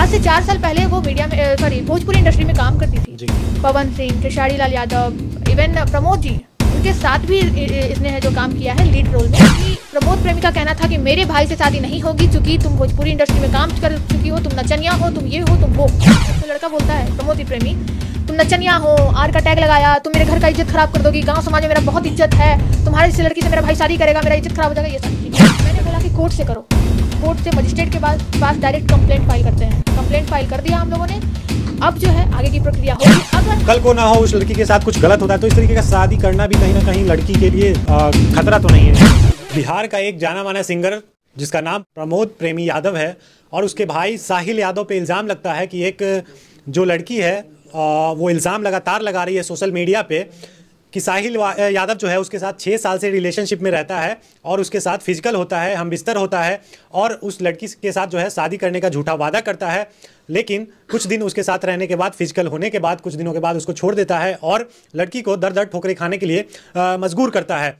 आज से 4 साल पहले वो मीडिया में भोजपुरी इंडस्ट्री में काम करती थी। पवन सिंह, खेसारी लाल यादव, इवन प्रमोद जी, उनके साथ भी इसने है जो काम किया है लीड रोल में। प्रमोद प्रेमी का कहना था कि मेरे भाई से शादी नहीं होगी क्योंकि तुम भोजपुरी इंडस्ट्री में काम कर चुकी हो, तुम नचनिया हो, तुम ये हो, तुम वो। तो लड़का बोलता है प्रमोद प्रेमी, तुम नचनिया हो, आर का टैग लगाया, तुम मेरे घर का इज्जत खराब कर दोगी, गांव समाज में मेरा बहुत इज्जत है, तुम्हारी इस लड़की से मेरा भाई शादी करेगा, मेरा इज्जत खराब हो जाएगा, ये सारी चीज़ें। मैंने बोला कि कोर्ट से करो। कोर्ट से मजिस्ट्रेट के पास डायरेक्ट कंप्लेंट फाइल करते हैं। कंप्लेंट फाइल कर दिया हम लोगों ने। अब जो है आगे की प्रक्रिया होगी। अगर कल को ना हो उस लड़की के साथ कुछ गलत होता है तो इस तरीके का शादी करना भी कहीं ना कहीं लड़की के लिए खतरा तो नहीं है। बिहार का एक जाना माना सिंगर जिसका नाम प्रमोद प्रेमी यादव है और उसके भाई साहिल यादव पे इल्ज़ाम लगता है कि एक जो लड़की है वो इल्ज़ाम लगातार लगा रही है सोशल मीडिया पे कि साहिल यादव जो है उसके साथ 6 साल से रिलेशनशिप में रहता है और उसके साथ फिजिकल होता है, हम बिस्तर होता है और उस लड़की के साथ जो है शादी करने का झूठा वादा करता है, लेकिन कुछ दिन उसके साथ रहने के बाद, फिजिकल होने के बाद, कुछ दिनों के बाद उसको छोड़ देता है और लड़की को दर दर ठोकरें खाने के लिए मजबूर करता है।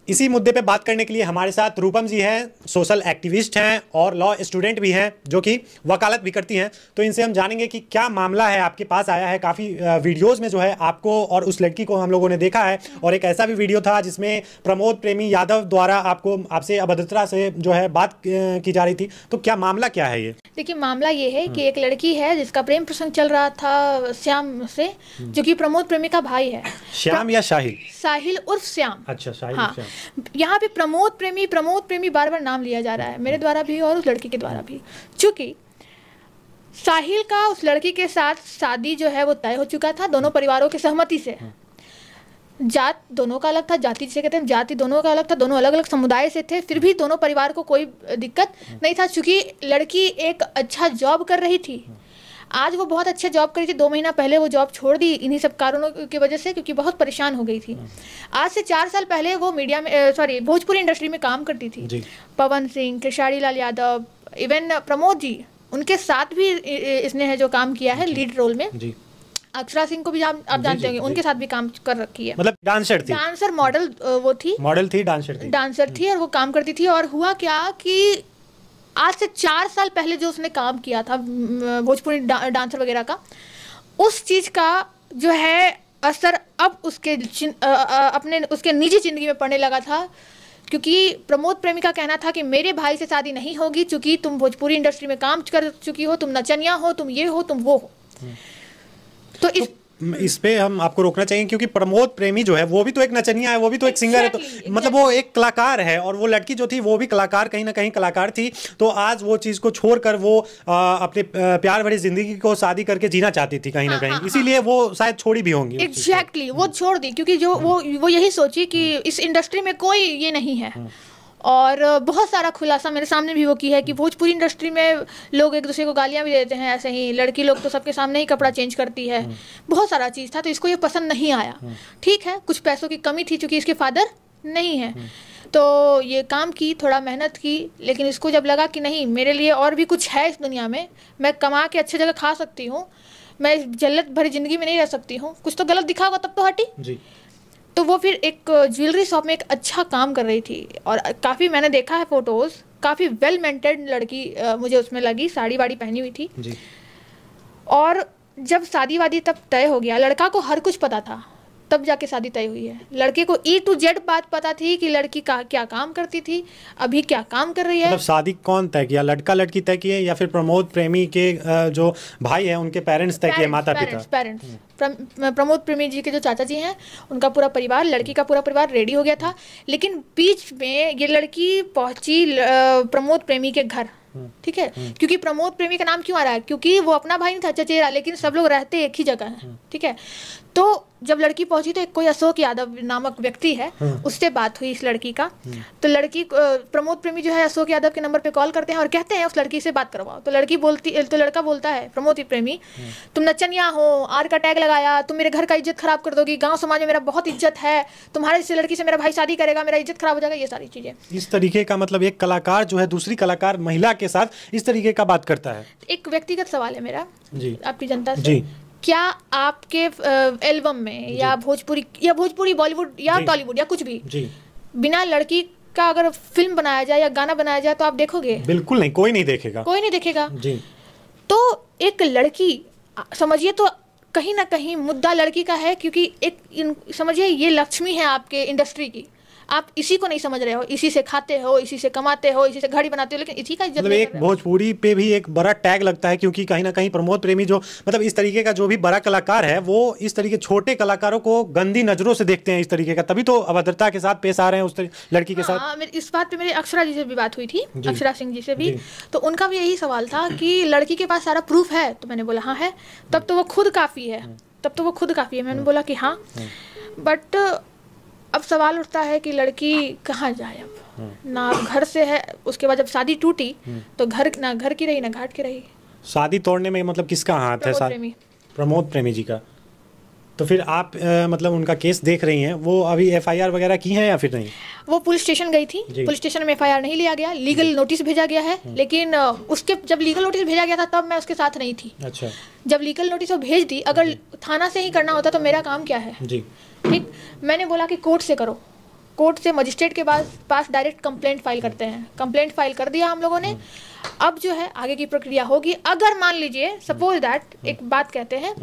इसी मुद्दे पे बात करने के लिए हमारे साथ रूपम जी हैं, सोशल एक्टिविस्ट हैं और लॉ स्टूडेंट भी हैं जो कि वकालत भी करती हैं। तो इनसे हम जानेंगे कि क्या मामला है, आपके पास आया है। काफ़ी वीडियोस में जो है आपको और उस लड़की को हम लोगों ने देखा है और एक ऐसा भी वीडियो था जिसमें प्रमोद प्रेमी यादव द्वारा आपसे अभद्रता से जो है बात की जा रही थी। तो क्या मामला क्या है ये? देखिए, मामला ये है कि एक लड़की है जिसका प्रेम प्रसंग चल रहा था श्याम से, जो कि प्रमोद प्रेमी का भाई है। श्याम या साहिल? साहिल उर्फ श्याम। अच्छा, साहिल। हाँ, यहाँ पे प्रमोद प्रेमी बार बार नाम लिया जा रहा है, मेरे द्वारा भी और उस लड़की के द्वारा भी। चूंकि साहिल का उस लड़की के साथ शादी जो है वो तय हो चुका था दोनों परिवारों की सहमति से। जात दोनों का अलग था, जाति जिसे कहते हैं, जाति दोनों का अलग था, दोनों अलग अलग समुदाय से थे, फिर भी दोनों परिवार को कोई दिक्कत नहीं था। चूंकि लड़की एक अच्छा जॉब कर रही थी, आज वो बहुत अच्छा जॉब करी थी, 2 महीना पहले वो जॉब छोड़ दी इन्हीं सब कारणों की वजह से, क्योंकि बहुत परेशान हो गई थी। आज से 4 साल पहले वो मीडिया में भोजपुरी इंडस्ट्री में काम करती थी। पवन सिंह, खेसारी लाल यादव, इवन प्रमोद जी, उनके साथ भी इसने है जो काम किया है लीड रोल में। अक्षरा सिंह को भी आप जानते होंगे, उनके साथ भी काम कर रखी है। मतलब डांसर थी, डांसर मॉडल वो थी, मॉडल थी, डांसर थी और वो काम करती थी। और हुआ क्या कि आज से 4 साल पहले जो उसने काम किया था भोजपुरी डांसर वगैरह का, उस चीज़ का जो है असर अब उसके निजी जिंदगी में पड़ने लगा था। क्योंकि प्रमोद प्रेमी का कहना था कि मेरे भाई से शादी नहीं होगी क्योंकि तुम भोजपुरी इंडस्ट्री में काम कर चुकी हो, तुम नचनिया हो, तुम ये हो, तुम वो हो। तो इस पे हम आपको रोकना चाहिए क्योंकि प्रमोद प्रेमी जो है वो भी तो एक नचनिया है, वो भी तो एक सिंगर है, तो मतलब वो एक कलाकार है और वो लड़की जो थी वो भी कलाकार, कहीं ना कहीं कलाकार थी। तो आज वो चीज़ को छोड़कर वो अपने प्यार भरी जिंदगी को शादी करके जीना चाहती थी कहीं ना कहीं, इसीलिए वो शायद छोड़ी भी होंगी। एग्जैक्टली, वो छोड़ दी क्योंकि जो वो यही सोची कि इस इंडस्ट्री में कोई ये नहीं है। और बहुत सारा खुलासा मेरे सामने भी वो की है कि भोजपुरी इंडस्ट्री में लोग एक दूसरे को गालियां भी देते हैं, ऐसे ही लड़की लोग तो सबके सामने ही कपड़ा चेंज करती है, बहुत सारा चीज़ था। तो इसको ये पसंद नहीं आया। ठीक है, कुछ पैसों की कमी थी क्योंकि इसके फादर नहीं है, तो ये काम की, थोड़ा मेहनत की, लेकिन इसको जब लगा कि नहीं, मेरे लिए और भी कुछ है इस दुनिया में, मैं कमा के अच्छी जगह खा सकती हूँ, मैं जल्लत भरी जिंदगी में नहीं रह सकती हूँ, कुछ तो गलत दिखा होगा तब तो हटी जी। तो वो फिर एक ज्वेलरी शॉप में एक अच्छा काम कर रही थी और काफ़ी मैंने देखा है फोटोज़, काफ़ी वेल मेंटेन्ड लड़की मुझे उसमें लगी, साड़ी वाड़ी पहनी हुई थी जी। और जब शादी वादी तब तय हो गया, लड़का को हर कुछ पता था, तब जाके शादी तय हुई है। लड़के को E to Z बात पता थी कि लड़की का क्या काम करती थी, अभी क्या काम कर रही है। मतलब शादी कौन तय किया, लड़का लड़की तय किए या फिर प्रमोद प्रेमी के जो भाई हैं उनके पेरेंट्स तय किए, माता पिता? पेरेंट्स। प्रमोद प्रेमी जी के जो चाचा जी हैं, उनका पूरा परिवार, लड़की का पूरा परिवार रेडी हो गया था। लेकिन बीच में ये लड़की पहुंची प्रमोद प्रेमी के घर। ठीक है, क्योंकि प्रमोद प्रेमी का नाम क्यों आ रहा है, क्योंकि वो अपना भाई नहीं था, चचेरा, लेकिन सब लोग रहते एक ही जगह है। ठीक है, तो जब लड़की पहुंची तो एक कोई अशोक यादव नामक व्यक्ति है, उससे बात हुई इस लड़की का। तो लड़की प्रमोद प्रेमी जो है अशोक यादव के नंबर पे कॉल करते हैं और कहते हैं उस लड़की से बात करवाओ। तो लड़का बोलता है प्रमोद प्रेमी, तुम नचनिया हो, आर का टैग लगाया, तुम मेरे घर का इज्जत खराब कर दोगी, गाँव समाज में मेरा बहुत इज्जत है, तुम्हारे इस लड़की से मेरा भाई शादी करेगा, मेरा इज्जत खराब हो जाएगा, ये सारी चीजें। इस तरीके का मतलब एक कलाकार जो है दूसरी कलाकार महिला के साथ इस तरीके का बात करता है। एक व्यक्तिगत सवाल है मेरा जी आपकी जनता से जी, क्या आपके एल्बम में या भोजपुरी बॉलीवुड या टॉलीवुड या कुछ भी बिना लड़की का अगर फिल्म बनाया जाए या गाना बनाया जाए तो आप देखोगे? बिल्कुल नहीं, कोई नहीं देखेगा, कोई नहीं देखेगा जी। तो एक लड़की, समझिए तो कहीं ना कहीं मुद्दा लड़की का है, क्योंकि समझिए ये लक्ष्मी है आपके इंडस्ट्री की, आप इसी को नहीं समझ रहे हो, इसी से खाते हो, इसी से कमाते हो, इसी से घड़ी बनाते हो, लेकिन इसी का इज्जत मतलब नहीं एक कर रहे हो। भोजपुरी पे भी एक बड़ा टैग लगता है, क्योंकि कहीं ना कहीं प्रमोद प्रेमी जो मतलब इस तरीके का जो भी बड़ा कलाकार है वो इस तरीके छोटे कलाकारों को गंदी नजरों से देखते हैं इस तरीके का, तभी तो अभद्रता के साथ पेश आ रहे हैं उस लड़की के साथ। हाँ, इस बात पे मेरी अक्षरा जी से भी बात हुई थी, अक्षरा सिंह जी से भी, तो उनका भी यही सवाल था कि लड़की के पास सारा प्रूफ है, तो मैंने बोला हाँ है, तब तो वो खुद काफ़ी है, तब तो वो खुद काफ़ी है। मैंने बोला कि हाँ, बट अब सवाल उठता है कि लड़की कहाँ जाए अब, ना घर से है, उसके बाद जब शादी टूटी तो घर की रही ना घाट की रही। शादी तोड़ने में मतलब किसका हाथ है? प्रमोद प्रेमी जी का। तो फिर आप मतलब उनका केस देख रही हैं, वो अभी एफआईआर वगैरह की है या फिर नहीं? वो पुलिस स्टेशन गई थी, पुलिस स्टेशन में एफआईआर नहीं लिया गया, लीगल नोटिस भेजा गया है, लेकिन उसके जब लीगल नोटिस भेजा गया था तब मैं उसके साथ नहीं थी। अच्छा। जब लीगल नोटिस वो भेज दी, अगर थाना से ही करना होता तो मेरा काम क्या है जी, ठीक। मैंने बोला कि कोर्ट से करो, कोर्ट से मजिस्ट्रेट के पास डायरेक्ट कंप्लेंट फाइल करते हैं, कंप्लेंट फाइल कर दिया हम लोगों ने। अब जो है आगे की प्रक्रिया होगी। अगर मान लीजिए सपोज दैट, एक बात कहते हैं,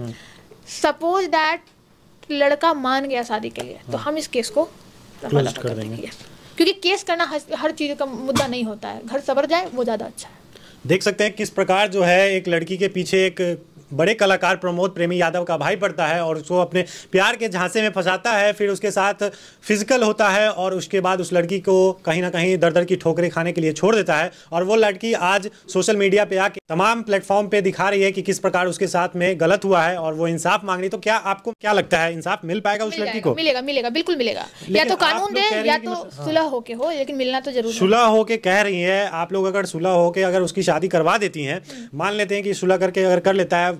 सपोज दैट लड़का मान गया शादी के लिए, तो हम इस केस को क्लोज कर देंगे, क्योंकि केस करना हर चीज़ का मुद्दा नहीं होता है, घर सवर जाए वो ज़्यादा अच्छा है। देख सकते हैं किस प्रकार जो है एक लड़की के पीछे एक बड़े कलाकार प्रमोद प्रेमी यादव का भाई पड़ता है और उसको अपने प्यार के झांसे में फंसाता है, फिर उसके साथ फिजिकल होता है और उसके बाद उस लड़की को कहीं ना कहीं दर दर की ठोकरें खाने के लिए छोड़ देता है। और वो लड़की आज सोशल मीडिया पे आके तमाम प्लेटफॉर्म पे दिखा रही है कि किस प्रकार उसके साथ में गलत हुआ है और वो इंसाफ मांग रही। तो क्या आपको क्या लगता है, इंसाफ मिल पाएगा उस लड़की को? मिलेगा, बिल्कुल मिलेगा। या तो कानून दे या तो सुलह होके हो, लेकिन मिलना तो जरूर। सुलह होके कह रही है आप लोग, अगर सुलह होके अगर उसकी शादी करवा देती हैं, मान लेते हैं कि सुलह करके अगर कर लेता है,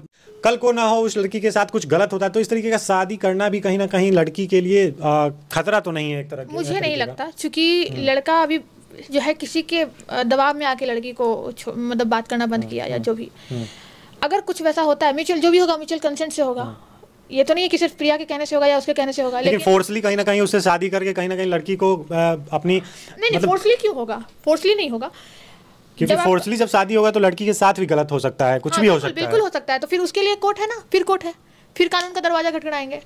कल को ना हो उस लड़की के साथ कुछ गलत होता है, तो इस तरीके का शादी करना भी कहीं ना कहीं लड़की के लिए खतरा तो नहीं है एक तरह का? मुझे नहीं लगता, क्योंकि लड़का अभी जो है किसी के दबाव में आके लड़की को मतलब बात करना बंद किया या जो भी, अगर कुछ वैसा होता है म्यूचुअल, जो भी होगा म्यूचुअल कंसेंट से होगा। ये तो नहीं है कि सिर्फ प्रिया के कहने से होगा या उसके कहने से होगा, लेकिन फोर्सली कहीं ना कहीं उससे शादी करके कहीं ना कहीं लड़की को अपनी नहीं, फोर्सली क्यों होगा? फोर्सली नहीं होगा, क्योंकि फोर्सली जब शादी होगा तो लड़की के साथ भी गलत हो सकता है, कुछ भी हो सकता है। बिल्कुल हो सकता है। तो फिर उसके लिए कोर्ट है ना, फिर कोर्ट है, फिर कानून का दरवाजा खटखटाएंगे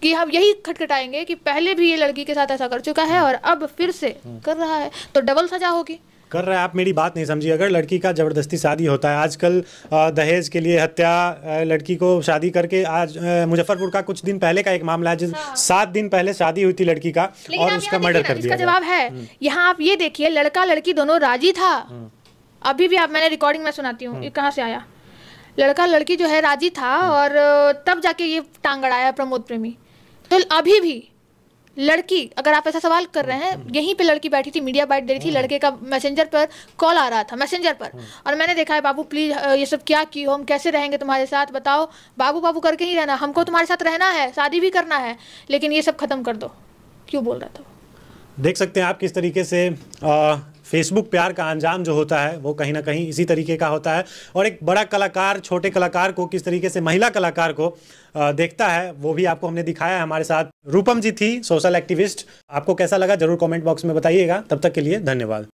कि हम यही खटखटाएंगे कि पहले भी ये लड़की के साथ ऐसा कर चुका है और अब फिर से कर रहा है, तो डबल सजा होगी। कर रहा है, आप मेरी बात नहीं समझी। अगर लड़की का जबरदस्ती शादी होता है, आजकल दहेज के लिए हत्या, लड़की को शादी करके, आज मुजफ्फरपुर का कुछ दिन पहले का एक मामला है, जिस 7 दिन पहले शादी हुई थी लड़की का और उसका मर्डर कर दिया। इसका जवाब है यहाँ, आप ये देखिए, लड़का लड़की दोनों राजी था। अभी भी आप, मैंने रिकॉर्डिंग में सुनाती हूँ, ये कहाँ से आया, लड़का लड़की जो है राजी था और तब जाके ये टांग अड़ाया प्रमोद प्रेमी। तो अभी भी लड़की, अगर आप ऐसा सवाल कर रहे हैं, यहीं पे लड़की बैठी थी, मीडिया बाइट दे रही थी, लड़के का मैसेंजर पर कॉल आ रहा था, मैसेंजर पर, और मैंने देखा है, बाबू प्लीज ये सब क्या की हो, हम कैसे रहेंगे तुम्हारे साथ, बताओ, बाबू बाबू करके ही रहना, हमको तुम्हारे साथ रहना है, शादी भी करना है, लेकिन ये सब खत्म कर दो, क्यों बोल रहा था। देख सकते हैं आप किस तरीके से फेसबुक प्यार का अंजाम जो होता है वो कहीं ना कहीं इसी तरीके का होता है, और एक बड़ा कलाकार छोटे कलाकार को किस तरीके से, महिला कलाकार को देखता है, वो भी आपको हमने दिखाया है। हमारे साथ रूपम जी थी, सोशल एक्टिविस्ट। आपको कैसा लगा जरूर कमेंट बॉक्स में बताइएगा। तब तक के लिए धन्यवाद।